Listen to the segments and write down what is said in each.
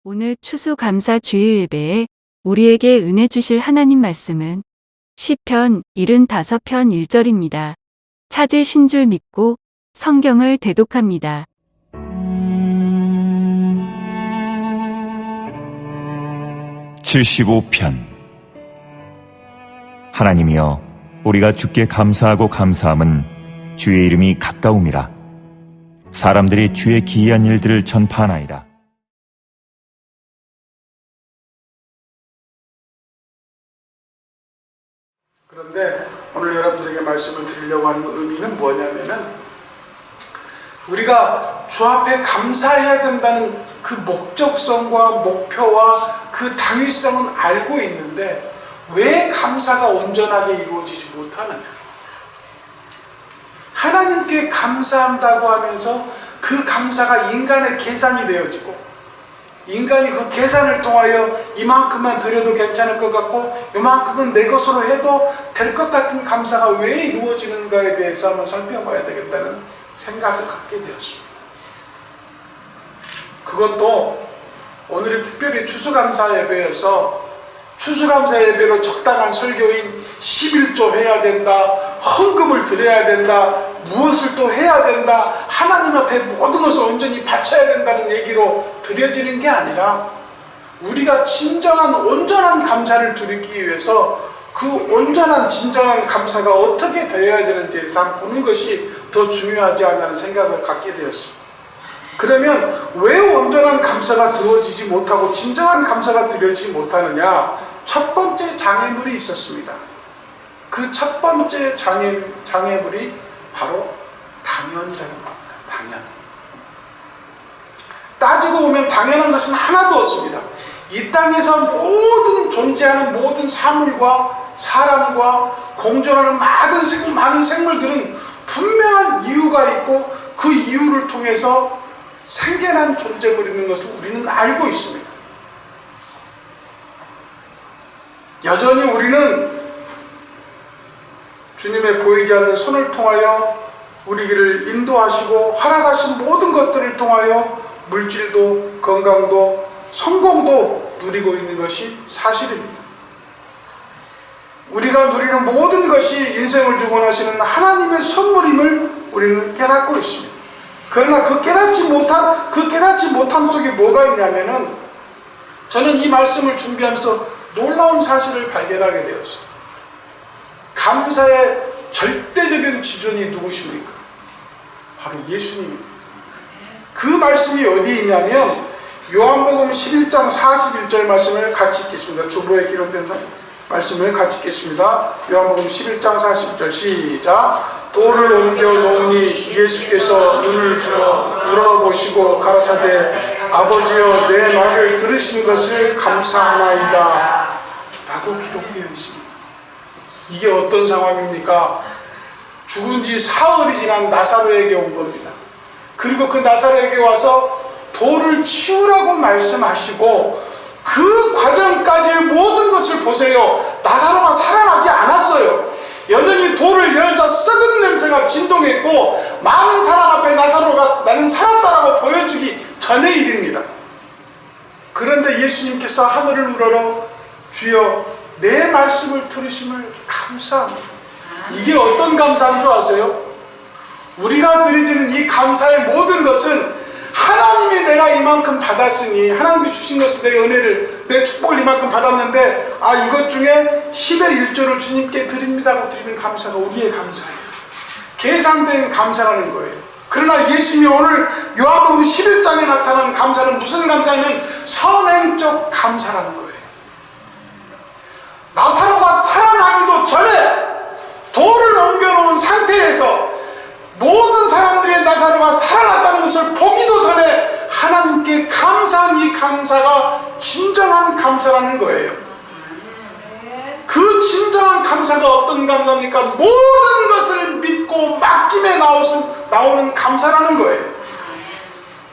오늘 추수감사 주일 예배에 우리에게 은혜 주실 하나님 말씀은 시편 75편 1절입니다. 찾으신 줄 믿고 성경을 대독합니다. (75편) 하나님이여, 우리가 주께 감사하고 감사함은 주의 이름이 가까움이라. 사람들이 주의 기이한 일들을 전파하나이다. 그런데 오늘 여러분들에게 말씀을 드리려고 하는 의미는 뭐냐면은, 우리가 주 앞에 감사해야 된다는 그 목적성과 목표와 그 당위성은 알고 있는데 왜 감사가 온전하게 이루어지지 못하느냐. 하나님께 감사한다고 하면서 그 감사가 인간의 계산이 되어지고, 인간이 그 계산을 통하여 이만큼만 드려도 괜찮을 것 같고 이만큼은 내 것으로 해도 될 것 같은 감사가 왜 이루어지는가에 대해서 한번 살펴봐야 되겠다는 생각을 갖게 되었습니다. 그것도 오늘이 특별히 추수감사 예배여서 추수감사 예배로 적당한 설교인 11조 해야 된다, 헌금을 드려야 된다, 무엇을 또 해야 된다, 하나님 앞에 모든 것을 온전히 바쳐야 된다는 얘기로 드려지는 게 아니라, 우리가 진정한 온전한 감사를 드리기 위해서 그 온전한 진정한 감사가 어떻게 되어야 되는지에 대해서 보는 것이 더 중요하지 않나는 생각을 갖게 되었습니다. 그러면 왜 온전한 감사가 드려지지 못하고 진정한 감사가 드려지지 못하느냐? 첫 번째 장애물이 있었습니다. 그 첫 번째 장애물이 바로 당연이라는 겁니다. 당연. 따지고 보면 당연한 것은 하나도 없습니다. 이 땅에서 모든 존재하는 모든 사물과 사람과 공존하는 많은 생물들은 분명한 이유가 있고 그 이유를 통해서 생겨난 존재물이 있는 것을 우리는 알고 있습니다. 여전히 우리는 주님의 보이지 않는 손을 통하여 우리 길을 인도하시고 허락하신 모든 것들을 통하여 물질도 건강도 성공도 누리고 있는 것이 사실입니다. 우리가 누리는 모든 것이 인생을 주관하시는 하나님의 선물임을 우리는 깨닫고 있습니다. 그러나 그 깨닫지 못함 속에 뭐가 있냐면은, 저는 이 말씀을 준비하면서 놀라운 사실을 발견하게 되었어요. 감사의 절대적인 기준이 누구십니까? 바로 예수님입니다. 그 말씀이 어디 있냐면 요한복음 11장 41절 말씀을 같이 읽겠습니다. 주보에 기록된 말씀을 같이 읽겠습니다. 요한복음 11장 41절 시작. 돌을 옮겨 놓으니 예수께서 눈을 들어 물어보시고 가라사대 아버지여, 내 말을 들으신 것을 감사하나이다 라고 기록되어 있습니다. 이게 어떤 상황입니까? 죽은 지 사흘이 지난 나사로에게 온 겁니다. 그리고 그 나사로에게 와서 돌을 치우라고 말씀하시고, 그 과정까지의 모든 것을 보세요. 나사로가 살아나지 않았어요. 여전히 돌을 열자 썩은 냄새가 진동했고, 많은 사람 앞에 나사로가 나는 살았다라고 보여주기 전의 일입니다. 그런데 예수님께서 하늘을 우러러 주여, 내 말씀을 들으심을 감사합니다. 이게 어떤 감사인 줄 아세요? 우리가 드려지는 이 감사의 모든 것은 하나님이 내가 이만큼 받았으니, 하나님이 주신 것을 내 은혜를, 내 축복을 이만큼 받았는데, 이것 중에 10의 1조를 주님께 드립니다고 드리는 감사가 우리의 감사예요. 계산된 감사라는 거예요. 그러나 예수님이 오늘 요한복음 11장에 나타난 감사는 무슨 감사냐면 선행적 감사라는 거예요. 나사로가 살아나기도 전에 돌을 옮겨놓은 상태에서 모든 사람들의 나사로가 살아났다는 것을 보기도 전에 하나님께 감사한 이 감사가 진정한 감사라는 거예요. 그 진정한 감사가 어떤 감사입니까? 모든 것을 믿고 맡김에 나오는 감사라는 거예요.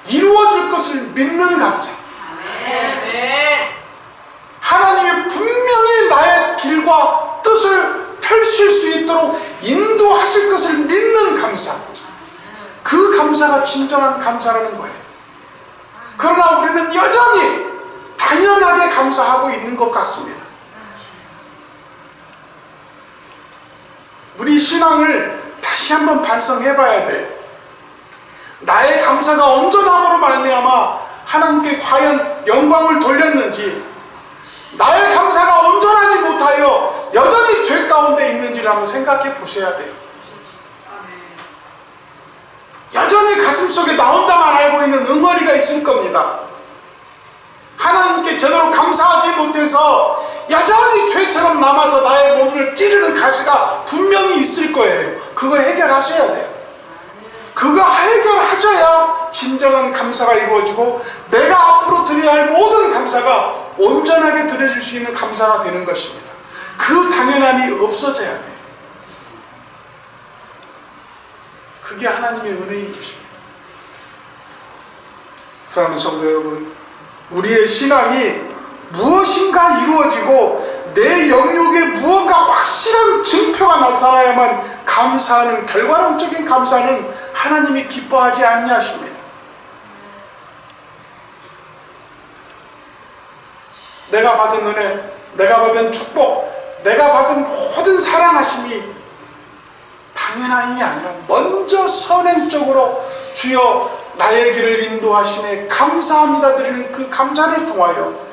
이루어질 것을 믿는 감사. 하나님이 분명히 나의 길과 뜻을 펼칠 수 있도록 인도하실 것을 믿는 감사. 그 감사가 진정한 감사라는 거예요. 그러나 우리는 여전히 감사하고 있는 것 같습니다. 우리 신앙을 다시 한번 반성해 봐야 돼요. 나의 감사가 온전함으로 말미암아 하나님께 과연 영광을 돌렸는지, 나의 감사가 온전하지 못하여 여전히 죄 가운데 있는지를 한번 생각해 보셔야 돼요. 여전히 가슴속에 나 혼자만 알고 있는 응어리가 있을 겁니다. 하나님께 제대로 감사하지 못해서 여전히 죄처럼 남아서 나의 목을 찌르는 가시가 분명히 있을 거예요. 그거 해결하셔야 돼요. 그거 해결하셔야 진정한 감사가 이루어지고 내가 앞으로 드려야 할 모든 감사가 온전하게 드려질 수 있는 감사가 되는 것입니다. 그 당연함이 없어져야 돼요. 그게 하나님의 은혜인 것입니다. 사랑하는 성도 여러분, 우리의 신앙이 무엇인가 이루어지고 내 영역에 무언가 확실한 증표가 나타나야만 감사하는, 결과론적인 감사는 하나님이 기뻐하지 아니하십니다. 내가 받은 은혜, 내가 받은 축복, 내가 받은 모든 사랑하심이 당연함이 아니라 먼저 선행적으로 주여 나의 길을 인도하심에 감사합니다 드리는 그 감사를 통하여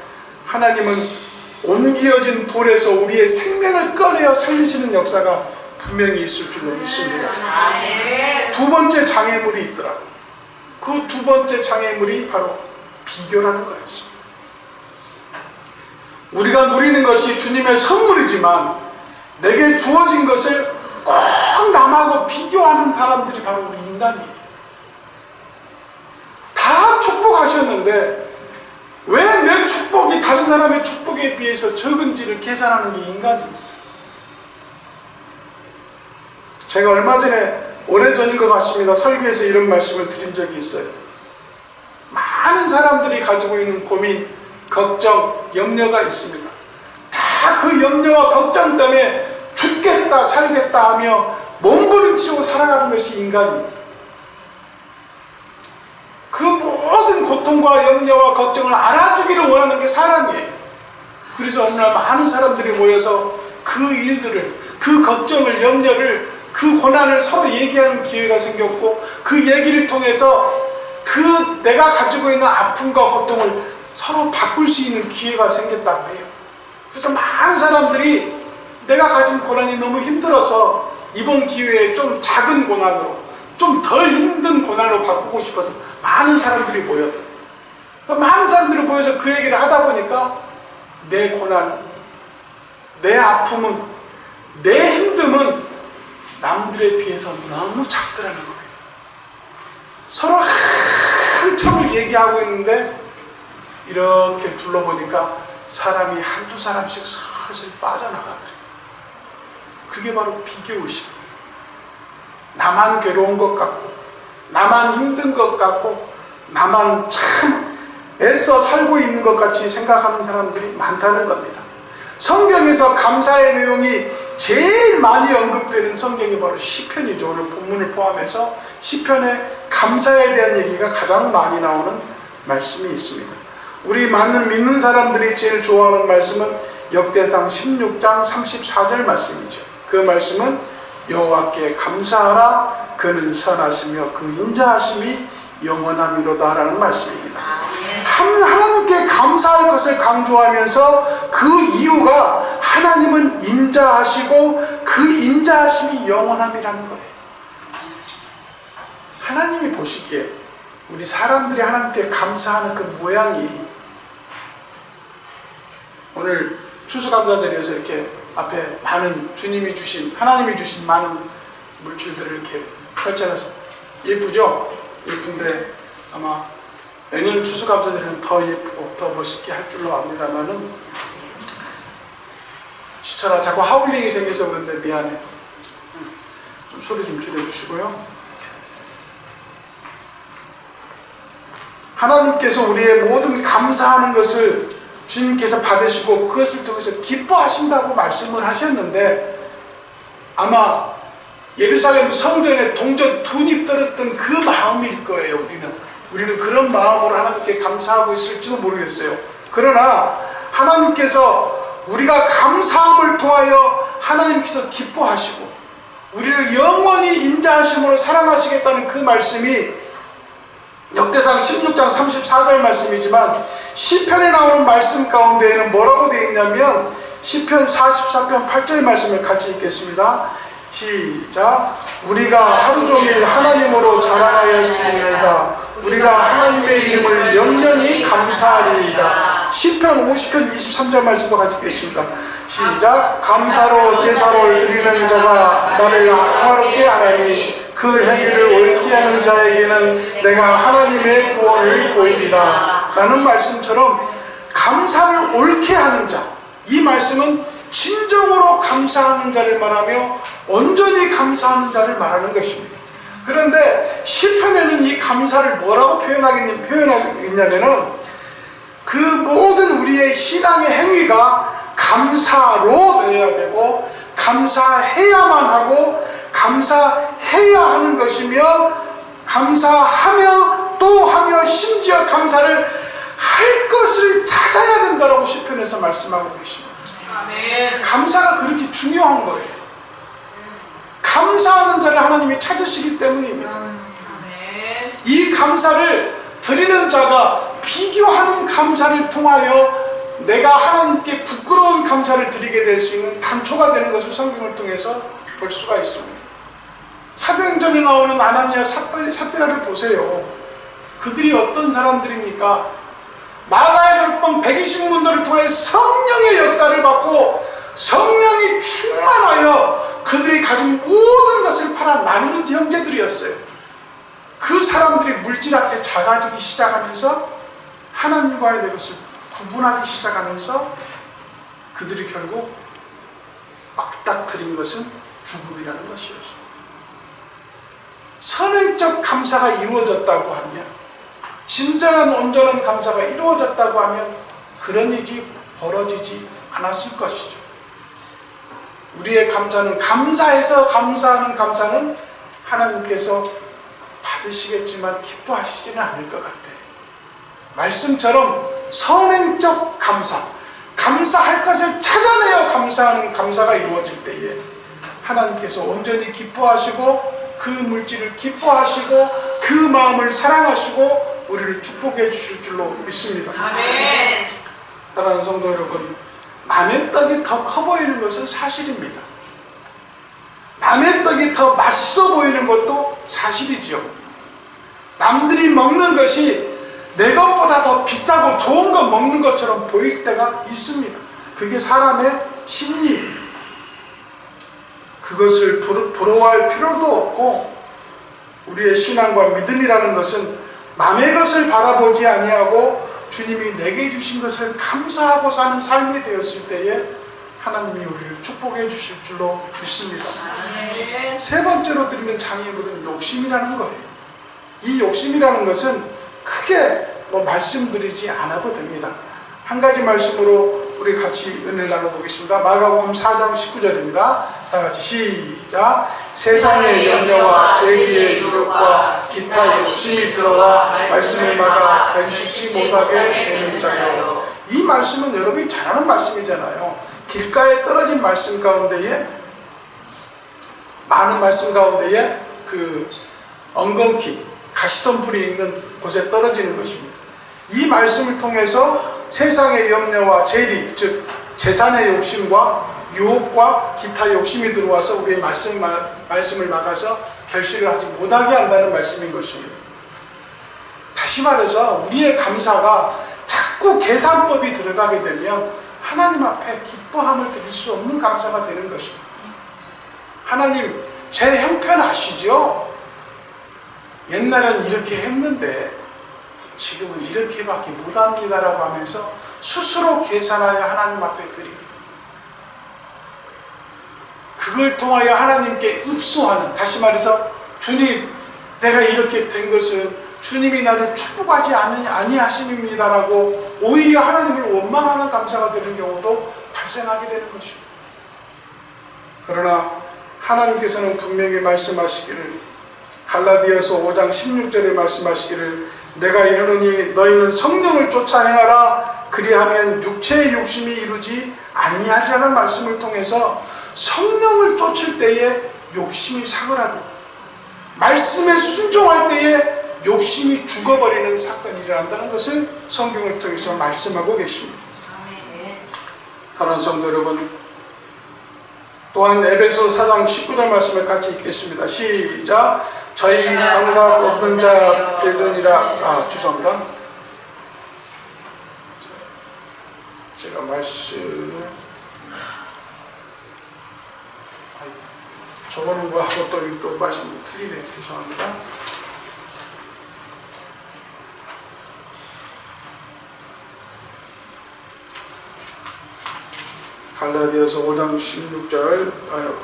하나님은 옮겨진 돌에서 우리의 생명을 꺼내어 살리시는 역사가 분명히 있을 줄로 믿습니다. 두 번째 장애물이 있더라고요. 그 두 번째 장애물이 바로 비교라는 거였습니다. 우리가 누리는 것이 주님의 선물이지만 내게 주어진 것을 꼭 남하고 비교하는 사람들이 바로 우리 인간이에요. 다 축복하셨는데 왜 내 축복이 다른 사람의 축복에 비해서 적은지를 계산하는 게 인간입니다. 제가 얼마 전에, 오래전인 것 같습니다, 설교에서 이런 말씀을 드린 적이 있어요. 많은 사람들이 가지고 있는 고민, 걱정, 염려가 있습니다. 다 그 염려와 걱정 때문에 죽겠다 살겠다 하며 몸부림치고 살아가는 것이 인간입니다. 그 모든 고통과 염려와 걱정을 알아주기를 원하는 게 사람이에요. 그래서 어느 날 많은 사람들이 모여서 그 일들을, 그 걱정을, 염려를, 그 고난을 서로 얘기하는 기회가 생겼고, 그 얘기를 통해서 그 내가 가지고 있는 아픔과 고통을 서로 바꿀 수 있는 기회가 생겼다고 해요. 그래서 많은 사람들이 내가 가진 고난이 너무 힘들어서 이번 기회에 좀 작은 고난으로, 좀 덜 힘든 고난으로 바꾸고 싶어서 많은 사람들이 모였다. 많은 사람들이 모여서 그 얘기를 하다 보니까 내 고난은, 내 아픔은, 내 힘듦은 남들에 비해서 너무 작더라는 거예요. 서로 한참을 얘기하고 있는데 이렇게 둘러보니까 사람이 한두 사람씩 슬슬 빠져나가더래요. 그게 바로 비교의식. 나만 괴로운 것 같고, 나만 힘든 것 같고, 나만 참 애써 살고 있는 것 같이 생각하는 사람들이 많다는 겁니다. 성경에서 감사의 내용이 제일 많이 언급되는 성경이 바로 시편이죠. 오늘 본문을 포함해서 시편에 감사에 대한 얘기가 가장 많이 나오는 말씀이 있습니다. 우리 많은 믿는 사람들이 제일 좋아하는 말씀은 역대상 16장 34절 말씀이죠. 그 말씀은 여호와께 감사하라, 그는 선하시며 그 인자하심이 영원함이로다 라는 말씀입니다. 하나님께 감사할 것을 강조하면서 그 이유가 하나님은 인자하시고 그 인자하심이 영원함이라는 거예요. 하나님이 보시기에 우리 사람들이 하나님께 감사하는 그 모양이, 오늘 추수감사절에서 이렇게 앞에 많은 주님이 주신, 하나님이 주신 많은 물질들을 이렇게 펼쳐놔서 예쁘죠? 예쁜데 아마 내년 추수감사절에는 더 예쁘고 더 멋있게 할 줄로 압니다만은, 시철아 자꾸 하울링이 생겨서 그런데 미안해. 좀 소리 좀 줄여주시고요. 하나님께서 우리의 모든 감사하는 것을 주님께서 받으시고 그것을 통해서 기뻐하신다고 말씀을 하셨는데, 아마 예루살렘 성전에 동전 둔입 떨었던 그 마음일 거예요. 우리는 그런 마음으로 하나님께 감사하고 있을지도 모르겠어요. 그러나 하나님께서 우리가 감사함을 통하여 하나님께서 기뻐하시고 우리를 영원히 인자하심으로 사랑하시겠다는 그 말씀이 역대상 16장 34절 말씀이지만 시편에 나오는 말씀 가운데에는 뭐라고 되어 있냐면 시편 44편 8절 말씀을 같이 읽겠습니다. 시작. 우리가 하루 종일 하나님으로 자랑하였으리이다. 우리가 하나님의 이름을 영영히 감사하리이다. 시편 50편 23절 말씀도 같이 읽겠습니다. 시작. 감사로 제사를 드리는 자가 나를 평화롭게 하나니 그 행위를 옳게 하는 자에게는 내가 하나님의 구원을 보이리라. 라는 말씀처럼 감사를 옳게 하는 자, 이 말씀은 진정으로 감사하는 자를 말하며 온전히 감사하는 자를 말하는 것입니다. 그런데 시편에는 이 감사를 뭐라고 표현하겠냐면은 그 모든 우리의 신앙의 행위가 감사로 되어야 되고 감사해야만 하고 감사해야 하는 것이며 감사하며 또 하며 심지어 감사를 할 것을 찾아야 된다라고 시편에서 말씀하고 계십니다. 감사가 그렇게 중요한 거예요. 감사하는 자를 하나님이 찾으시기 때문입니다. 이 감사를 드리는 자가 비교하는 감사를 통하여 내가 하나님께 부끄러운 감사를 드리게 될 수 있는 단초가 되는 것을 성경을 통해서 볼 수가 있습니다. 사도행전에 나오는 아나니아 삽비라를 보세요. 그들이 어떤 사람들입니까? 마가의 돌방 120문도를 통해 성령의 역사를 받고 성령이 충만하여 그들이 가진 모든 것을 팔아 나누는 형제들이었어요. 그 사람들이 물질 앞에 작아지기 시작하면서 하나님과의 내 것을 구분하기 시작하면서 그들이 결국 막닥뜨린 것은 죽음이라는 것이었습니다. 선행적 감사가 이루어졌다고 하면, 진정한 온전한 감사가 이루어졌다고 하면 그런 일이 벌어지지 않았을 것이죠. 우리의 감사는 감사해서 감사하는 감사는 하나님께서 받으시겠지만 기뻐하시지는 않을 것 같아요. 말씀처럼 선행적 감사, 감사할 것을 찾아내어 감사하는 감사가 이루어질 때에 하나님께서 온전히 기뻐하시고 그 물질을 기뻐하시고 그 마음을 사랑하시고 우리를 축복해 주실 줄로 믿습니다. 아멘. 사랑하는 성도 여러분, 남의 떡이 더 커 보이는 것은 사실입니다. 남의 떡이 더 맛있어 보이는 것도 사실이지요. 남들이 먹는 것이 내 것보다 더 비싸고 좋은 것 먹는 것처럼 보일 때가 있습니다. 그게 사람의 심리입니다. 그것을 부러워할 필요도 없고, 우리의 신앙과 믿음이라는 것은 남의 것을 바라보지 아니하고 주님이 내게 주신 것을 감사하고 사는 삶이 되었을 때에 하나님이 우리를 축복해 주실 줄로 믿습니다. 세 번째로 드리는 장애물은 욕심이라는 거예요. 이 욕심이라는 것은 크게 말씀드리지 않아도 됩니다. 한 가지 말씀으로 우리 같이 은혜를 나눠보겠습니다. 마가복음 4장 19절입니다. 다같이 시작. 세상의 염려와 재기의 유혹과 기타 욕심이 들어와 말씀을 막아 견실치 못하게 되는 자요. 이 말씀은 여러분이 잘 아는 말씀이잖아요. 길가에 떨어진 말씀 가운데에, 많은 말씀 가운데에 그 엉겅퀴, 가시덤불이 있는 곳에 떨어지는 것입니다. 이 말씀을 통해서 세상의 염려와 재리, 즉 재산의 욕심과 유혹과 기타 욕심이 들어와서 우리의 말씀을 막아서 결실을 하지 못하게 한다는 말씀인 것입니다. 다시 말해서 우리의 감사가 자꾸 계산법이 들어가게 되면 하나님 앞에 기뻐함을 드릴 수 없는 감사가 되는 것입니다. 하나님, 제 형편 아시죠? 옛날엔 이렇게 했는데 지금은 이렇게밖에 못합니다라고 하면서 스스로 계산하여 하나님 앞에 드리고, 그걸 통하여 하나님께 읍소하는, 다시 말해서 주님, 내가 이렇게 된 것은 주님이 나를 축복하지 아니하심입니다라고 오히려 하나님을 원망하는 감사가 되는 경우도 발생하게 되는 것입니다. 그러나 하나님께서는 분명히 말씀하시기를, 갈라디아서 5장 16절에 말씀하시기를, 내가 이르노니 너희는 성령을 쫓아 행하라. 그리하면 육체의 욕심이 이루지 아니하리라는 말씀을 통해서 성령을 쫓을 때에 욕심이 사그라들고 말씀에 순종할 때에 욕심이 죽어버리는 사건이 일어난다는 것을 성경을 통해서 말씀하고 계십니다. 사랑하는 성도 여러분, 또한 에베소 4장 19절 말씀을 같이 읽겠습니다. 시작. 저희 감각 없는 자 되느니라. 죄송합니다. 제가 말씀 적어놓은 거하고 또 말씀이 틀리네요. 죄송합니다. 갈라디아서 5장 16절,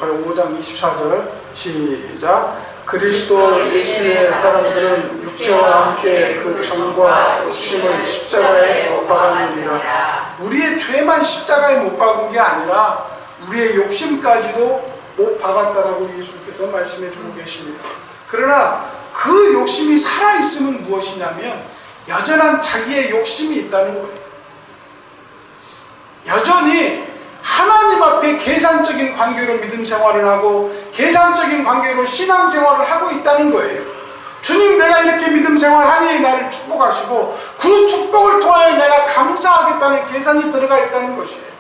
5장 24절 시작. 그리스도 예수의 사람들은 육체와 함께 그 정과 욕심을 십자가에 못 박았느니라. 우리의 죄만 십자가에 못 박은 게 아니라 우리의 욕심까지도 못 박았다라고 예수님께서 말씀해 주고 계십니다. 그러나 그 욕심이 살아있음은 무엇이냐면 여전한 자기의 욕심이 있다는 거예요. 여전히 하나님 앞에 계산적인 관계로 믿음 생활을 하고 계산적인 관계로 신앙 생활을 하고 있다는 거예요. 주님, 내가 이렇게 믿음 생활하니 나를 축복하시고 그 축복을 통하여 내가 감사하겠다는 계산이 들어가 있다는 것이에요.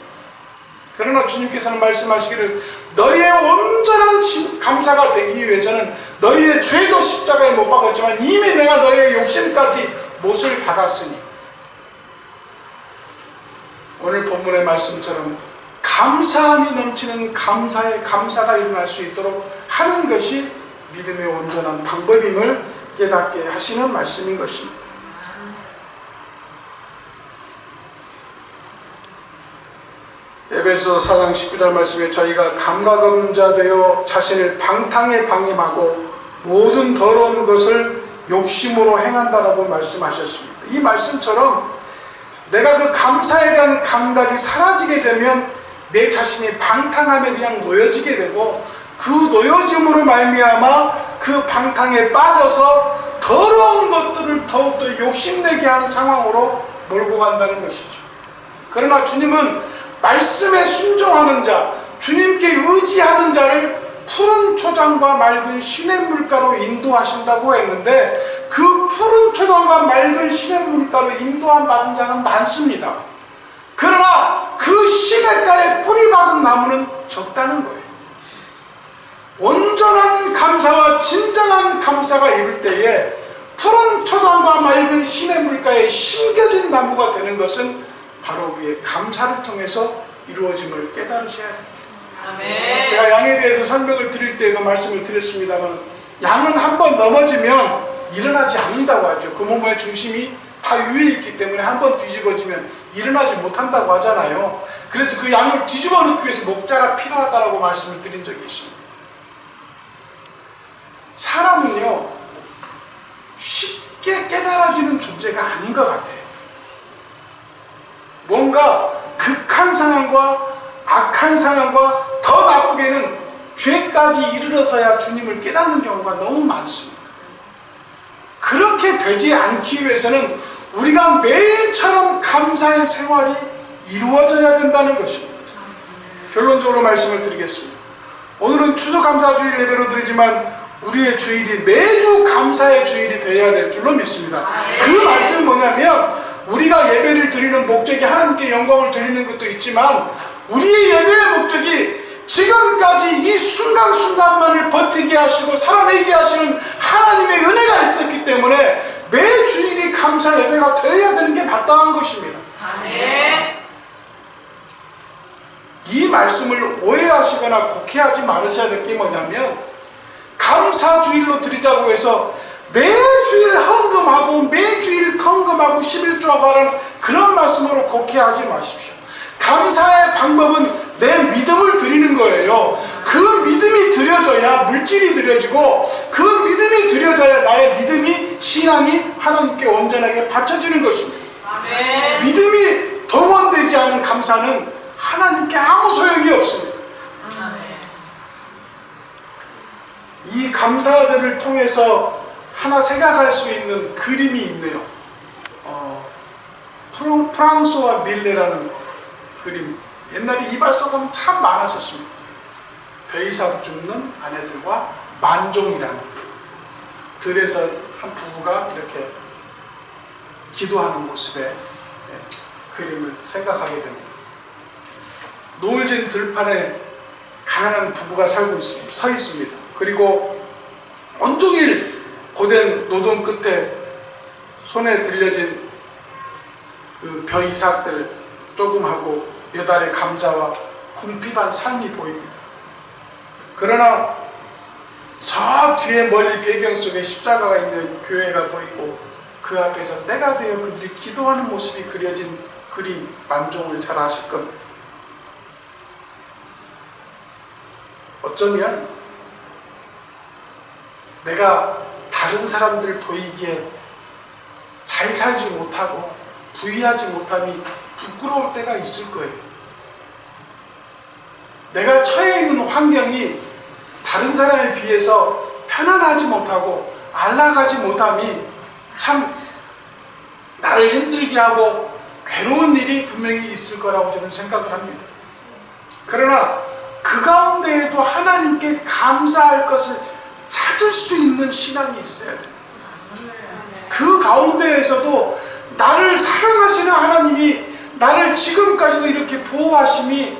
그러나 주님께서는 말씀하시기를 너희의 온전한 감사가 되기 위해서는 너희의 죄도 십자가에 못 박았지만 이미 내가 너희의 욕심까지 못을 박았으니, 오늘 본문의 말씀처럼 감사함이 넘치는 감사가 일어날 수 있도록 하는 것이 믿음의 온전한 방법임을 깨닫게 하시는 말씀인 것입니다. 에베소 4장 19절 말씀에 저희가 감각 없는 자 되어 자신을 방탕에 방임하고 모든 더러운 것을 욕심으로 행한다라고 말씀하셨습니다. 이 말씀처럼 내가 그 감사에 대한 감각이 사라지게 되면 내 자신이 방탕함에 그냥 놓여지게 되고 그 놓여짐으로 말미암아 그 방탕에 빠져서 더러운 것들을 더욱더 욕심내게 하는 상황으로 몰고 간다는 것이죠. 그러나 주님은 말씀에 순종하는 자, 주님께 의지하는 자를 푸른 초장과 맑은 시냇물가로 인도하신다고 했는데 그 푸른 초장과 맑은 시냇물가로 인도함 받은 자는 많습니다. 그러나 그 시냇가에 뿌리 박은 나무는 적다는 거예요. 온전한 감사와 진정한 감사가 이룰 때에 푸른 초장과 맑은 시냇물가에 심겨진 나무가 되는 것은 바로 우리의 감사를 통해서 이루어짐을 깨달으셔야 됩니다. 아멘. 제가 양에 대해서 설명을 드릴 때에도 말씀을 드렸습니다만 양은 한번 넘어지면 일어나지 않는다고 하죠. 그 몸의 중심이 다 위에 있기 때문에 한번 뒤집어지면 일어나지 못한다고 하잖아요. 그래서 그 양을 뒤집어 놓기 위해서 목자가 필요하다고 말씀을 드린 적이 있습니다. 사람은요, 쉽게 깨달아지는 존재가 아닌 것 같아요. 뭔가 극한 상황과 악한 상황과 더 나쁘게는 죄까지 이르러서야 주님을 깨닫는 경우가 너무 많습니다. 그렇게 되지 않기 위해서는 우리가 매일처럼 감사의 생활이 이루어져야 된다는 것입니다. 결론적으로 말씀을 드리겠습니다. 오늘은 추수감사주일 예배로 드리지만 우리의 주일이 매주 감사의 주일이 되어야 될 줄로 믿습니다. 그 말씀은 뭐냐면 우리가 예배를 드리는 목적이 하나님께 영광을 돌리는 것도 있지만 우리의 예배의 목적이 지금까지 이 순간순간만을 버티게 하시고 살아내게 하시는 하나님의 은혜가 있었기 때문에 매 주일이 감사 예배가 되어야 되는 게 마땅한 것입니다. 아멘. 이 말씀을 오해하시거나 곡해하지 말으셔야 될 게 뭐냐면 감사주일로 드리자고 해서 매주일 헌금하고 매주일 헌금하고 11조하고 하는 그런 말씀으로 곡해하지 마십시오. 감사의 방법은 내 믿음을 드리는 거예요. 그 믿음이 드려져야 물질이 드려지고 그 믿음이 드려져야 나의 믿음이 신앙이 하나님께 온전하게 바쳐지는 것입니다. 아멘. 믿음이 동원되지 않은 감사는 하나님께 아무 소용이 없습니다. 아멘. 이 감사절을 통해서 하나 생각할 수 있는 그림이 있네요. 프랑스와 밀레라는 그림, 옛날에 이발소가 참 많았었습니다. 배이사 죽는 아내들과 만종이라는 들에서 한 부부가 이렇게 기도하는 모습의 그림을 생각하게 됩니다. 노을진 들판에 가난한 부부가 서 있습니다. 그리고 온종일 고된 노동 끝에 손에 들려진 그 벼이삭들 조금 하고 몇 알의 감자와 궁핍한 삶이 보입니다. 그러나 저 뒤에 멀리 배경 속에 십자가가 있는 교회가 보이고 그 앞에서 때가 되어 그들이 기도하는 모습이 그려진 그림, 만종을 잘 아실 겁니다. 어쩌면 내가 다른 사람들 보이기에 잘 살지 못하고 부유하지 못함이 부끄러울 때가 있을 거예요. 내가 처해 있는 환경이 다른 사람에 비해서 편안하지 못하고 안락하지 못함이 참 나를 힘들게 하고 괴로운 일이 분명히 있을 거라고 저는 생각을 합니다. 그러나 그 가운데에도 하나님께 감사할 것을 찾을 수 있는 신앙이 있어야 돼요. 그 가운데에서도 나를 사랑하시는 하나님이 나를 지금까지도 이렇게 보호하심이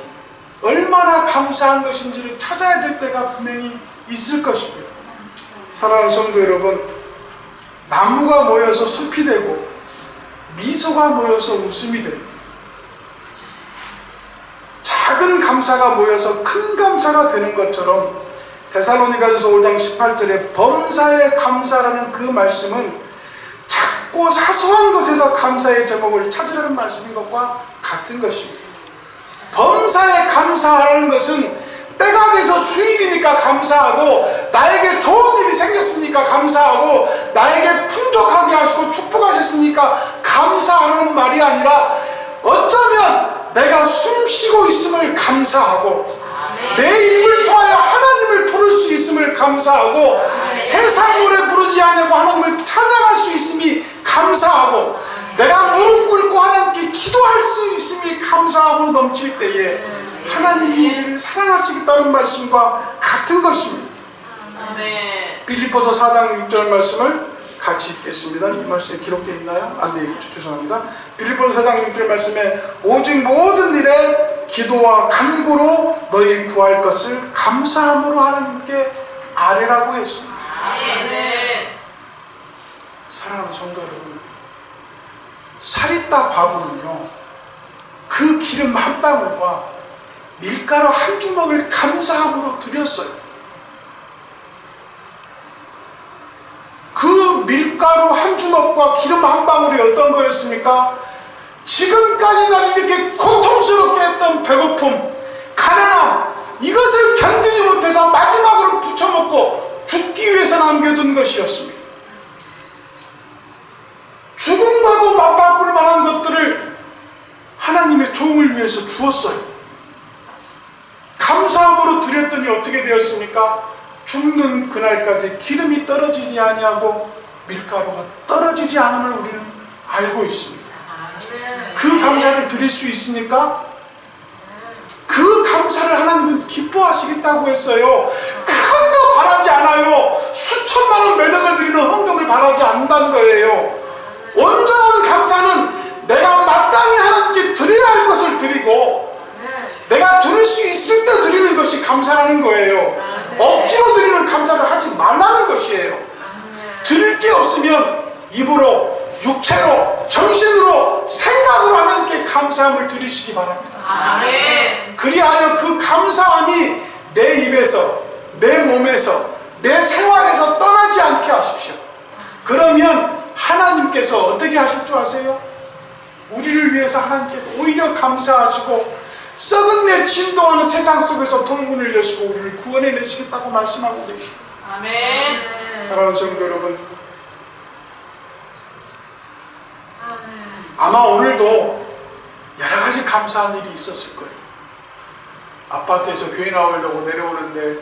얼마나 감사한 것인지를 찾아야 될 때가 분명히 있을 것입니다. 사랑하는 성도 여러분, 나무가 모여서 숲이 되고 미소가 모여서 웃음이 됩니다. 작은 감사가 모여서 큰 감사가 되는 것처럼 데살로니가전서 5장 18절에 범사에 감사라는 그 말씀은 작고 사소한 것에서 감사의 제목을 찾으라는 말씀인 것과 같은 것입니다. 범사에 감사하라는 것은 때가 돼서 주일이니까 감사하고, 나에게 좋은 일이 생겼으니까 감사하고, 나에게 풍족하게 하시고 축복하셨으니까 감사하라는 말이 아니라 어쩌면 내가 숨 쉬고 있음을 감사하고, 내 입을 통하여 하나님을 부를 수 있음을 감사하고, 세상 노래 부르지 않냐고 하나님을 찬양할 수 있음이 감사하고, 내가 무릎 꿇고 하나님께 기도할 수 있음이 감사함으로 넘칠 때에 하나님이 우리를 사랑하시겠다는 말씀과 같은 것입니다. 빌립보서 4장 6절 말씀을 같이 읽겠습니다. 이 말씀에 기록되어 있나요? 안 돼, 죄송합니다. 빌립보서 4장 6절 말씀에 오직 모든 일에 기도와 간구로 너희 구할 것을 감사함으로 하나님께 아뢰라고 했습니다. 사랑하는 성도 여러분, 사리따 과부는요, 그 기름 한 방울과 밀가루 한 주먹을 감사함으로 드렸어요. 그 밀가루 한 주먹과 기름 한 방울이 어떤 거였습니까? 지금까지 나를 이렇게 고통스럽게 했던 배고픔, 가난함, 이것을 견디지 못해서 마지막으로 부쳐먹고 죽기 위해서 남겨둔 것이었습니다. 죽음과도 맞바꿀 만한 것들을 하나님의 종을 위해서 주었어요. 감사함으로 드렸더니 어떻게 되었습니까? 죽는 그날까지 기름이 떨어지지 아니하고 밀가루가 떨어지지 않음을 우리는 알고 있습니다. 그 감사를 드릴 수 있으니까 그 감사를 하나님은 기뻐하시겠다고 했어요. 큰 거 바라지 않아요. 수천만 원 매덕을 드리는 헌금을 바라지 않는다는 거예요. 온전한 감사는 내가 마땅히 하나님께 드려야 할 것을 드리고, 내가 드릴 수 있을 때 드리는 것이 감사라는 거예요. 억지로 드리는 감사를 하지 말라는 것이에요. 드릴 게 없으면 입으로, 육체로, 정신으로, 생각으로 하나님께 감사함을 드리시기 바랍니다. 그리하여 그 감사함이 내 입에서, 내 몸에서, 내 생활에서 떠나지 않게 하십시오. 그러면 하나님께서 어떻게 하실 줄 아세요? 우리를 위해서 하나님께 오히려 감사하시고, 썩은 내 진동하는 세상 속에서 통문을 여시고 우리를 구원해내시겠다고 말씀하고 계십니다. 사랑하는 성도 여러분, 아마 오늘도 여러 가지 감사한 일이 있었을 거예요. 아파트에서 교회 나오려고 내려오는데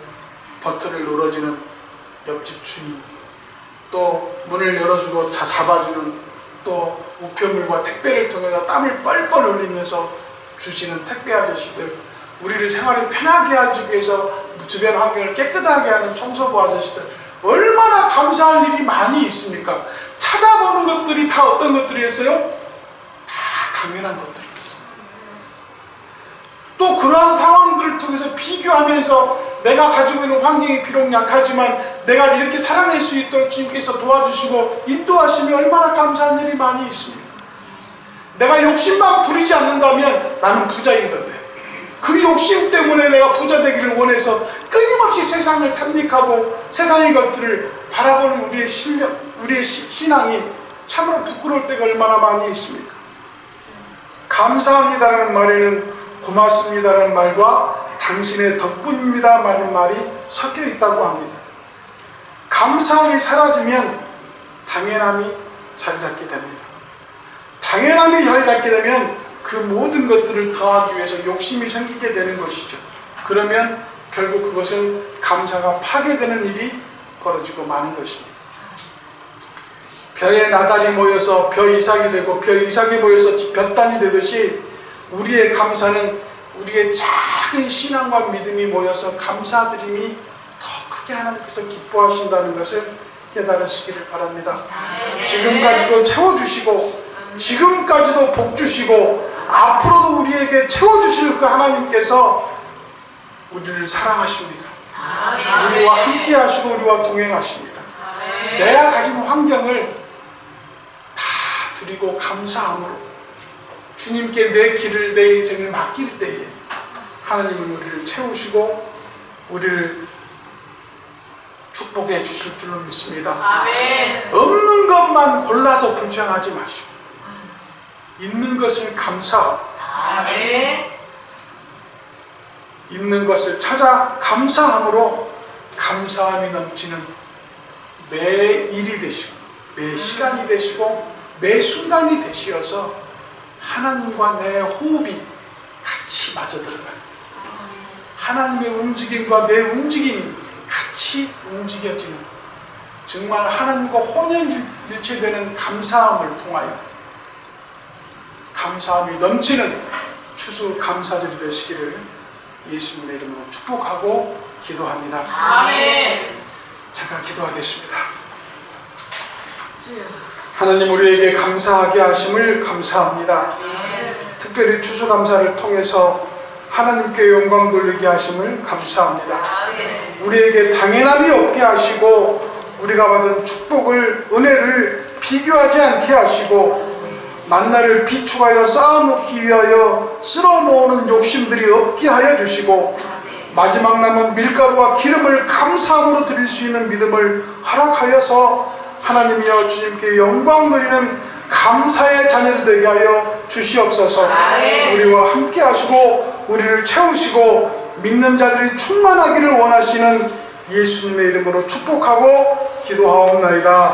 버튼을 눌러주는 옆집 주인, 또 문을 열어주고 잡아주는 또 우편물과 택배를 통해서 땀을 뻘뻘 흘리면서 주시는 택배 아저씨들, 우리를 생활을 편하게 하기 위해서 주변 환경을 깨끗하게 하는 청소부 아저씨들, 얼마나 감사할 일이 많이 있습니까? 찾아보는 것들이 다 어떤 것들이었어요? 다 당연한 것들이었어요. 또 그러한 상황들을 통해서 비교하면서 내가 가지고 있는 환경이 비록 약하지만 내가 이렇게 살아낼 수 있도록 주님께서 도와주시고 인도하시면 얼마나 감사한 일이 많이 있습니까? 내가 욕심만 부리지 않는다면 나는 부자인 건데, 그 욕심 때문에 내가 부자 되기를 원해서 끊임없이 세상을 탐닉하고 세상의 것들을 바라보는 우리의 실력, 우리의 신앙이 참으로 부끄러울 때가 얼마나 많이 있습니까? 감사합니다라는 말에는 고맙습니다라는 말과 당신의 덕분입니다 라는 말이 섞여 있다고 합니다. 감사함이 사라지면 당연함이 자리 잡게 됩니다. 당연함이 자리 잡게 되면 그 모든 것들을 더하기 위해서 욕심이 생기게 되는 것이죠. 그러면 결국 그것은 감사가 파괴되는 일이 벌어지고 마는 것입니다. 벼에 나달이 모여서 벼 이삭이 되고 벼 이삭이 모여서 볕단이 되듯이 우리의 감사는 우리의 작은 신앙과 믿음이 모여서 감사드림이 더 크게 하나님께서 기뻐하신다는 것을 깨달으시기를 바랍니다. 지금까지도 채워주시고 지금까지도 복주시고 앞으로도 우리에게 채워주실 그 하나님께서 우리를 사랑하십니다. 우리와 함께 하시고 우리와 동행하십니다. 내가 가진 환경을 다 드리고 감사함으로 주님께 내 길을, 내 인생을 맡길 때에 하나님은 우리를 채우시고 우리를 축복해 주실 줄로 믿습니다. 아멘. 없는 것만 골라서 불평하지 마시고 있는 것을 감사하고 아멘. 있는 것을 찾아 감사함으로 감사함이 넘치는 매 일이 되시고 매 시간이 되시고 매 순간이 되시어서 하나님과 내 호흡이 같이 맞아들어가요. 하나님의 움직임과 내 움직임이 같이 움직여지는, 정말 하나님과 혼연일체되는 감사함을 통하여 감사함이 넘치는 추수 감사절이 되시기를 예수님의 이름으로 축복하고 기도합니다. 아멘. 잠깐 기도하겠습니다. 하나님, 우리에게 감사하게 하심을 감사합니다. 특별히 추수감사를 통해서 하나님께 영광 돌리게 하심을 감사합니다. 우리에게 당연함이 없게 하시고 우리가 받은 축복을, 은혜를 비교하지 않게 하시고 만나를 비축하여 쌓아놓기 위하여 쓸어모으는 욕심들이 없게 하여 주시고 마지막 남은 밀가루와 기름을 감사함으로 드릴 수 있는 믿음을 허락하여서 하나님이여 주님께 영광 돌리는 감사의 자녀들 되게 하여 주시옵소서. 우리와 함께 하시고 우리를 채우시고 믿는 자들이 충만하기를 원하시는 예수님의 이름으로 축복하고 기도하옵나이다.